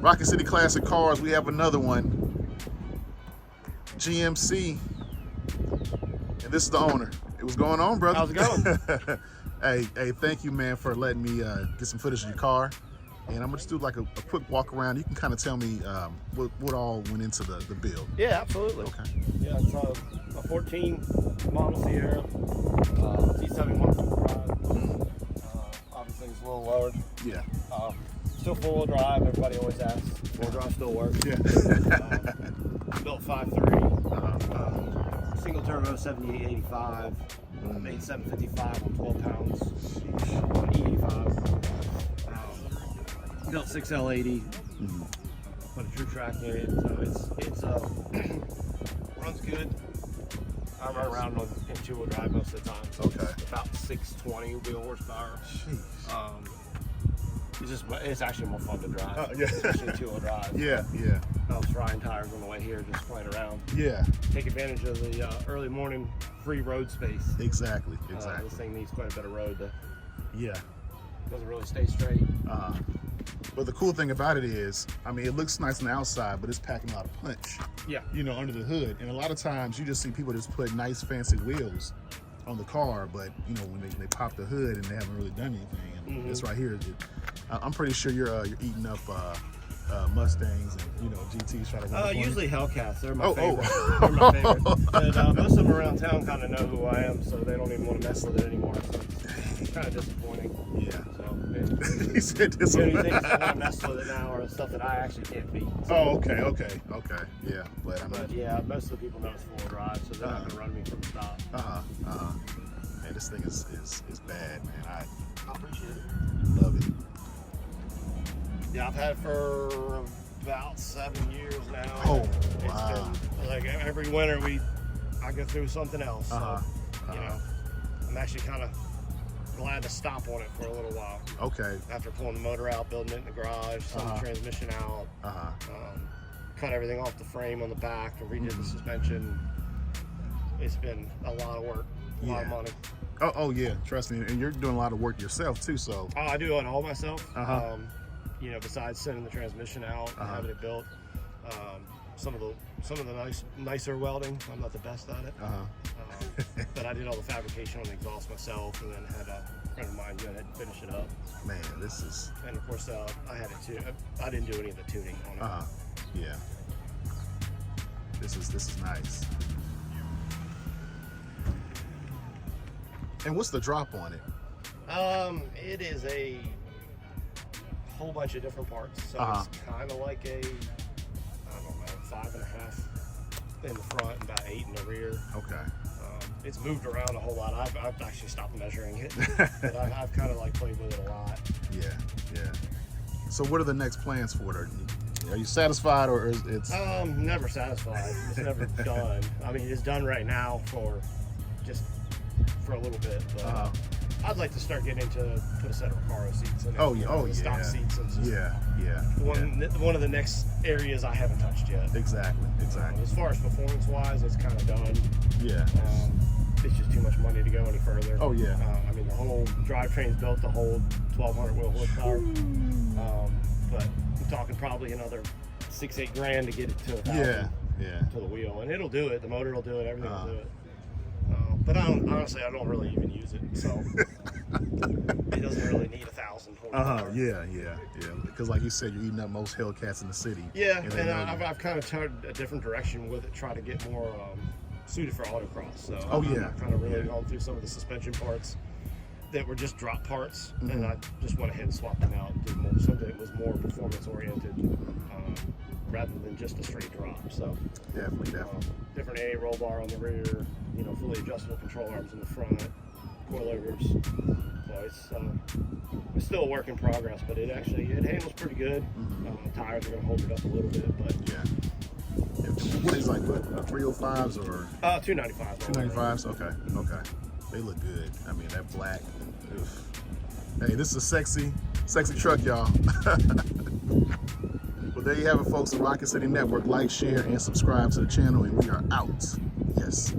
Rocket City Classic Cars, we have another one. GMC. And this is the owner. It was going on, brother. How's it going? Hey, thank you, man, for letting me get some footage of your car. And I'm gonna just do like a quick walk around. You can kind of tell me what all went into the build. Yeah, absolutely. Okay. Yeah, it's a 14 model Sierra, T71 drive. Obviously, it's a little lowered. Yeah. Still four-wheel drive. Everybody always asks. Four-wheel drive still works. Yeah. Built 5.3. Single turbo 7885. Made 755 on 12 pounds on E85. Built 6L80. Put a true track in it, so it's runs good. I run around in two-wheel drive most of the time. So Okay. it's about 620 wheel horsepower. It's actually more fun to drive. Yeah. Especially two-wheel drive. Yeah. I was frying tires on the way here, just playing around. Yeah. Take advantage of the early morning free road space. Exactly. This thing needs quite a bit of road. Yeah. Doesn't really stay straight. But the cool thing about it is, I mean, it looks nice on the outside, but it's packing a lot of punch. Yeah. You know, under the hood. And a lot of times you just see people just put nice fancy wheels on the car, but you know, when they pop the hood and they haven't really done anything. And this right here, I'm pretty sure you're eating up Mustangs and, you know, GTs trying to run Usually Hellcats. They're my favorite. Oh. They're my favorite. But most of them around town kind of know who I am, so they don't even want to mess with it anymore. So it's kind of disappointing. Yeah. So He said this. the only things that want to mess with it now are stuff that I actually can't beat. So, Oh, okay. Yeah, but I mean, but yeah, most of the people know it's four-wheel drive, so they're not going to run me from the stop. Man, this thing is bad, man. I appreciate it. love it. Yeah, I've had it for about 7 years now. Oh, It's wow. been, like every winter I go through something else. So, you know, I'm actually kind of glad to stop on it for a little while. Okay. After pulling the motor out, building it in the garage, selling the transmission out, cut everything off the frame on the back, and redid the suspension. It's been a lot of work, a lot of money. Oh yeah, trust me. And you're doing a lot of work yourself too, so. I do it all myself. You know, besides sending the transmission out and having it built, some of the nicer welding, I'm not the best at it. But I did all the fabrication on the exhaust myself, and then had a friend of mine go ahead and finish it up. Man, this is. And of course, I had it too. I didn't do any of the tuning on it. Yeah. This is nice. And what's the drop on it? It is a whole bunch of different parts. So it's kind of like a, I don't know, 5.5 in the front and about 8 in the rear. Okay. It's moved around a whole lot. I've actually stopped measuring it, but I've kind of like played with it a lot. Yeah. So what are the next plans for it? Are you satisfied, or is it's? Never satisfied. It's never done. I mean, it's done right now for a little bit, but I'd like to start getting into put a set of Recaro seats in it. Stock seats. And one of the next areas I haven't touched yet. Exactly. As far as performance-wise, it's kind of done. Yeah. It's just too much money to go any further. Oh yeah. I mean, the whole drivetrain's built to hold 1,200 wheel horsepower. But I'm talking probably another $6-8 grand to get it to 1,000. Yeah. To the wheel, and it'll do it. The motor will do it. Everything will do it. But honestly, I don't really even use it, so it doesn't really need 1,000 horsepower. Yeah. Because like you said, you're eating up most Hellcats in the city. Yeah, and I've kind of tried a different direction with it, try to get more suited for autocross. So I've kind of really gone through some of the suspension parts that were just drop parts, and I just went ahead and swapped them out and did something that was more performance oriented, rather than just a straight drop. So definitely. Different AA roll bar on the rear, you know, fully adjustable control arms in the front, coilovers. So it's still a work in progress, but it handles pretty good. Tires are going to hold it up a little bit, but what is like 305s or 295s? 295s. Okay. They look good. I mean, that black. Hey, this is a sexy truck, y'all. Well, there you have it, folks. The Rocket City Network. Like, share, and subscribe to the channel, and we are out. Yes.